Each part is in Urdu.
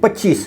25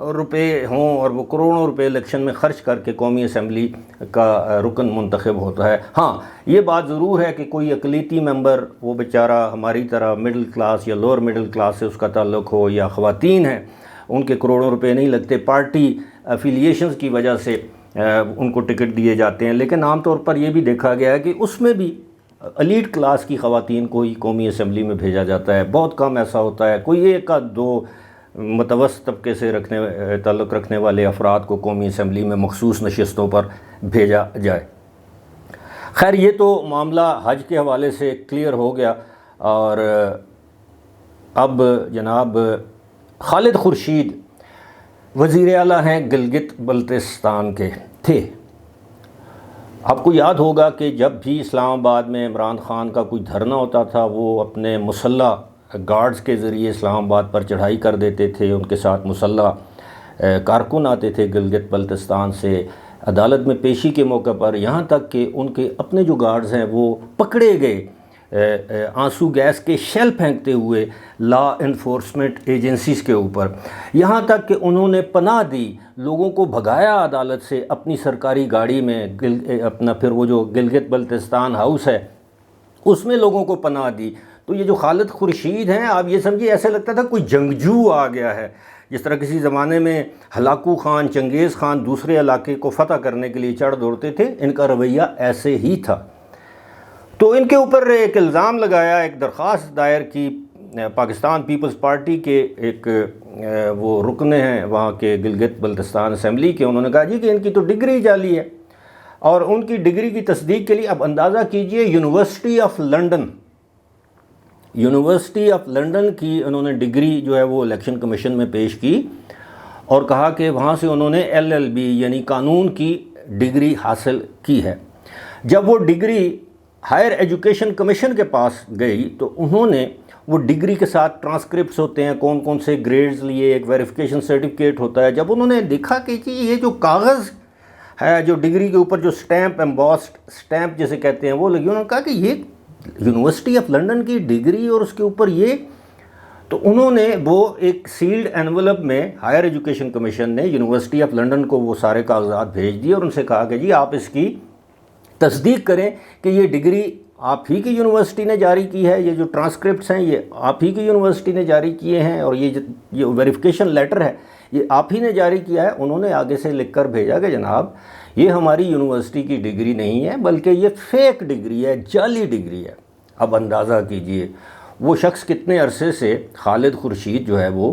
روپے ہوں اور وہ کروڑوں روپے الیکشن میں خرچ کر کے قومی اسمبلی کا رکن منتخب ہوتا ہے۔ ہاں یہ بات ضرور ہے کہ کوئی اقلیتی ممبر، وہ بیچارہ ہماری طرح مڈل کلاس یا لوور مڈل کلاس سے اس کا تعلق ہو، یا خواتین ہیں ان کے کروڑوں روپے نہیں لگتے، پارٹی افیلیشنز کی وجہ سے ان کو ٹکٹ دیے جاتے ہیں، لیکن عام طور پر یہ بھی دیکھا گیا ہے کہ اس میں بھی ایلیٹ کلاس کی خواتین کو ہی قومی اسمبلی میں بھیجا جاتا ہے۔ بہت کم ایسا ہوتا ہے کوئی ایک آدھ دو متوسط طبقے سے تعلق رکھنے والے افراد کو قومی اسمبلی میں مخصوص نشستوں پر بھیجا جائے۔ خیر یہ تو معاملہ حج کے حوالے سے کلیئر ہو گیا، اور اب جناب خالد خورشید وزیر اعلیٰ ہیں گلگت بلتستان کے تھے۔ آپ کو یاد ہوگا کہ جب بھی اسلام آباد میں عمران خان کا کوئی دھرنا ہوتا تھا، وہ اپنے مسلح گارڈز کے ذریعے اسلام آباد پر چڑھائی کر دیتے تھے، ان کے ساتھ مسلح کارکن آتے تھے گلگت بلتستان سے عدالت میں پیشی کے موقع پر، یہاں تک کہ ان کے اپنے جو گارڈز ہیں وہ پکڑے گئے آنسو گیس کے شیل پھینکتے ہوئے لا انفورسمنٹ ایجنسیز کے اوپر، یہاں تک کہ انہوں نے پناہ دی، لوگوں کو بھگایا عدالت سے اپنی سرکاری گاڑی میں، اپنا پھر وہ جو گلگت بلتستان ہاؤس ہے اس میں لوگوں کو پناہ دی۔ تو یہ جو خالد خورشید ہیں، آپ یہ سمجھیے ایسے لگتا تھا کوئی جنگجو آ گیا ہے، جس طرح کسی زمانے میں ہلاکو خان، چنگیز خان دوسرے علاقے کو فتح کرنے کے لیے چڑھ دوڑتے تھے، ان کا رویہ ایسے ہی تھا۔ تو ان کے اوپر ایک الزام لگایا، ایک درخواست دائر کی پاکستان پیپلز پارٹی کے ایک وہ رکن ہیں وہاں کے گلگت بلتستان اسمبلی کے، انہوں نے کہا جی کہ ان کی تو ڈگری جعلی ہے، اور ان کی ڈگری کی تصدیق کے لیے اب اندازہ کیجئے یونیورسٹی آف لنڈن کی انہوں نے ڈگری جو ہے وہ الیکشن کمیشن میں پیش کی، اور کہا کہ وہاں سے انہوں نے LLB یعنی قانون کی ڈگری حاصل کی ہے۔ جب وہ ڈگری ہائر ایجوکیشن کمیشن کے پاس گئی تو انہوں نے وہ ڈگری کے ساتھ ٹرانسکرپٹس ہوتے ہیں، کون کون سے گریڈز لیے، ایک ویریفیکیشن سرٹیفکیٹ ہوتا ہے، جب انہوں نے دیکھا کہ یہ جو کاغذ ہے جو ڈگری کے اوپر جو اسٹیمپ، ایمبوسڈ اسٹیمپ جسے کہتے ہیں وہ لگی، انہوں نے کہا کہ یہ یونیورسٹی آف لنڈن کی ڈگری اور اس کے اوپر یہ، تو انہوں نے وہ ایک سیلڈ انویلپ میں ہائر ایجوکیشن کمیشن نے یونیورسٹی آف لنڈن کو وہ سارے کاغذات بھیج دیے اور ان سے کہا کہ جی آپ اس کی تصدیق کریں کہ یہ ڈگری آپ ہی کی یونیورسٹی نے جاری کی ہے، یہ جو ٹرانسکرپٹس ہیں یہ آپ ہی کی یونیورسٹی نے جاری کیے ہیں، اور یہ ویریفیکیشن لیٹر ہے یہ آپ ہی نے جاری کیا ہے۔ انہوں نے آگے سے لکھ کر بھیجا کہ جناب یہ ہماری یونیورسٹی کی ڈگری نہیں ہے بلکہ یہ فیک ڈگری ہے، جعلی ڈگری ہے۔ اب اندازہ کیجئے وہ شخص کتنے عرصے سے، خالد خورشید جو ہے وہ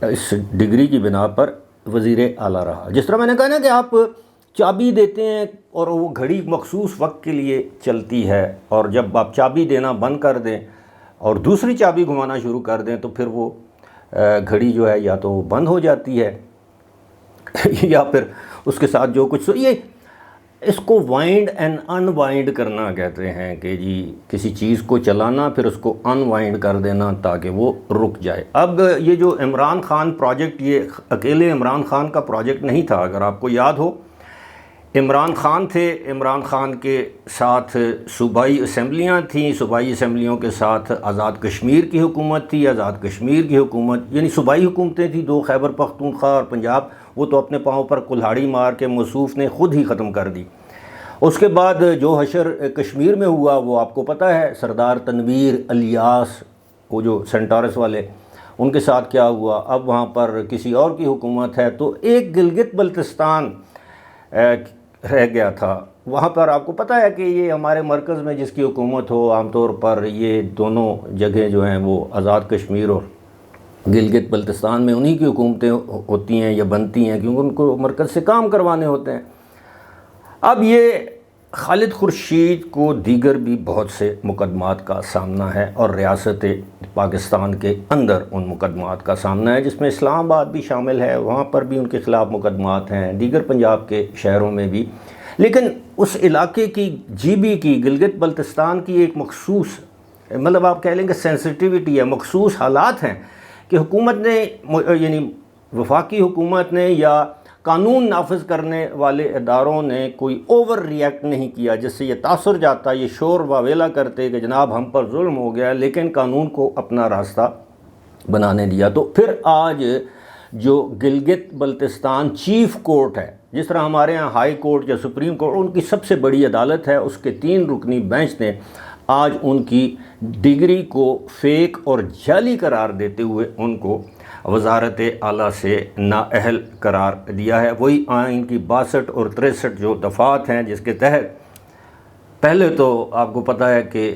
اس ڈگری کی بنا پر وزیر اعلیٰ رہا۔ جس طرح میں نے کہا نا کہ آپ چابی دیتے ہیں اور وہ گھڑی مخصوص وقت کے لیے چلتی ہے، اور جب آپ چابی دینا بند کر دیں اور دوسری چابی گھمانا شروع کر دیں تو پھر وہ گھڑی جو ہے یا تو بند ہو جاتی ہے یا پھر اس کے ساتھ جو کچھ، یہ اس کو وائنڈ اینڈ ان وائنڈ کرنا کہتے ہیں کہ جی کسی چیز کو چلانا پھر اس کو ان وائنڈ کر دینا تاکہ وہ رک جائے۔ اب یہ جو عمران خان پروجیکٹ، یہ اکیلے عمران خان کا پروجیکٹ نہیں تھا، اگر آپ کو یاد ہو عمران خان تھے، عمران خان کے ساتھ صوبائی اسمبلیاں تھیں، صوبائی اسمبلیوں کے ساتھ آزاد کشمیر کی حکومت تھی، آزاد کشمیر کی حکومت یعنی صوبائی حکومتیں تھیں دو، خیبر پختونخوا اور پنجاب، وہ تو اپنے پاؤں پر کلہاڑی مار کے موصوف نے خود ہی ختم کر دی۔ اس کے بعد جو حشر کشمیر میں ہوا وہ آپ کو پتہ ہے، سردار تنویر الیاس وہ جو سینٹارس والے، ان کے ساتھ کیا ہوا۔ اب وہاں پر کسی اور کی حکومت ہے، تو ایک گلگت بلتستان رہ گیا تھا۔ وہاں پر آپ کو پتہ ہے کہ یہ ہمارے مرکز میں جس کی حکومت ہو، عام طور پر یہ دونوں جگہیں جو ہیں وہ آزاد کشمیر اور گلگت بلتستان میں انہی کی حکومتیں ہوتی ہیں یا بنتی ہیں، کیونکہ ان کو مرکز سے کام کروانے ہوتے ہیں۔ اب یہ خالد خورشید کو دیگر بھی بہت سے مقدمات کا سامنا ہے، اور ریاست پاکستان کے اندر ان مقدمات کا سامنا ہے، جس میں اسلام آباد بھی شامل ہے، وہاں پر بھی ان کے خلاف مقدمات ہیں، دیگر پنجاب کے شہروں میں بھی۔ لیکن اس علاقے کی GB کی، گلگت بلتستان کی ایک مخصوص، مطلب آپ کہہ لیں کہ سینسٹیوٹی ہے، مخصوص حالات ہیں کہ حکومت نے یعنی وفاقی حکومت نے یا قانون نافذ کرنے والے اداروں نے کوئی اوور ریئیکٹ نہیں کیا، جس سے یہ تاثر جاتا، یہ شور واویلا کرتے کہ جناب ہم پر ظلم ہو گیا، لیکن قانون کو اپنا راستہ بنانے دیا۔ تو پھر آج جو گلگت بلتستان چیف کورٹ ہے، جس طرح ہمارے ہاں ہائی کورٹ یا سپریم کورٹ ان کی سب سے بڑی عدالت ہے، اس کے 3 رکنی بینچ نے آج ان کی ڈگری کو فیک اور جعلی قرار دیتے ہوئے ان کو وزارت اعلیٰ سے نااہل قرار دیا ہے۔ وہی آئین کی 62 اور 63 جو دفعات ہیں، جس کے تحت پہلے تو آپ کو پتہ ہے کہ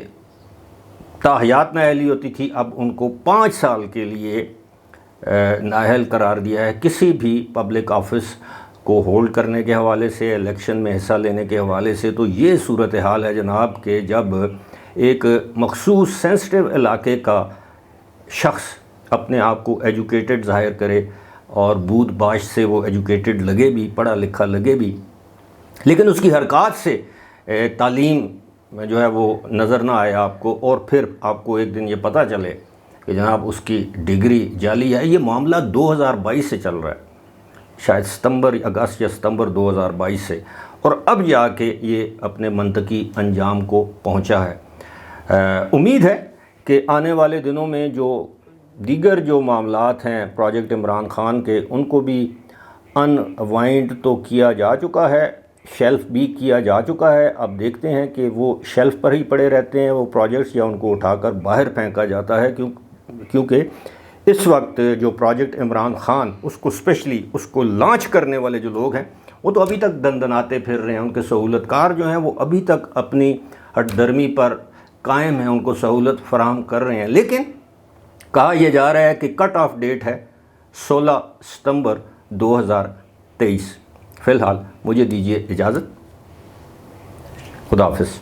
تاحیات نااہلی ہوتی تھی، اب ان کو 5 سال کے لیے نااہل قرار دیا ہے کسی بھی پبلک آفس کو ہولڈ کرنے کے حوالے سے، الیکشن میں حصہ لینے کے حوالے سے۔ تو یہ صورتحال ہے جناب کہ جب ایک مخصوص سینسٹیو علاقے کا شخص اپنے آپ کو ایجوکیٹڈ ظاہر کرے اور بود باش سے وہ ایجوکیٹڈ لگے بھی، پڑھا لکھا لگے بھی، لیکن اس کی حرکات سے تعلیم میں جو ہے وہ نظر نہ آئے آپ کو، اور پھر آپ کو ایک دن یہ پتہ چلے کہ جناب اس کی ڈگری جعلی ہے۔ یہ معاملہ 2022 سے چل رہا ہے، شاید ستمبر، اگست یا ستمبر 2022 سے، اور اب جا کے یہ اپنے منطقی انجام کو پہنچا ہے۔ امید ہے کہ آنے والے دنوں میں جو دیگر جو معاملات ہیں پروجیکٹ عمران خان کے، ان کو بھی انوائنڈ تو کیا جا چکا ہے، شیلف بھی کیا جا چکا ہے۔ اب دیکھتے ہیں کہ وہ شیلف پر ہی پڑے رہتے ہیں وہ پروجیکٹس، یا ان کو اٹھا کر باہر پھینکا جاتا ہے، کیونکہ اس وقت جو پروجیکٹ عمران خان اس کو اسپیشلی اس کو لانچ کرنے والے جو لوگ ہیں وہ تو ابھی تک دندناتے پھر رہے ہیں، ان کے سہولت کار جو ہیں وہ ابھی تک اپنی ہٹ درمی پر قائم ہیں، ان کو سہولت فراہم کر رہے ہیں، لیکن کہا یہ جا رہا ہے کہ کٹ آف ڈیٹ ہے 16 ستمبر 2023۔ فی الحال مجھے دیجیے اجازت، خدا حافظ۔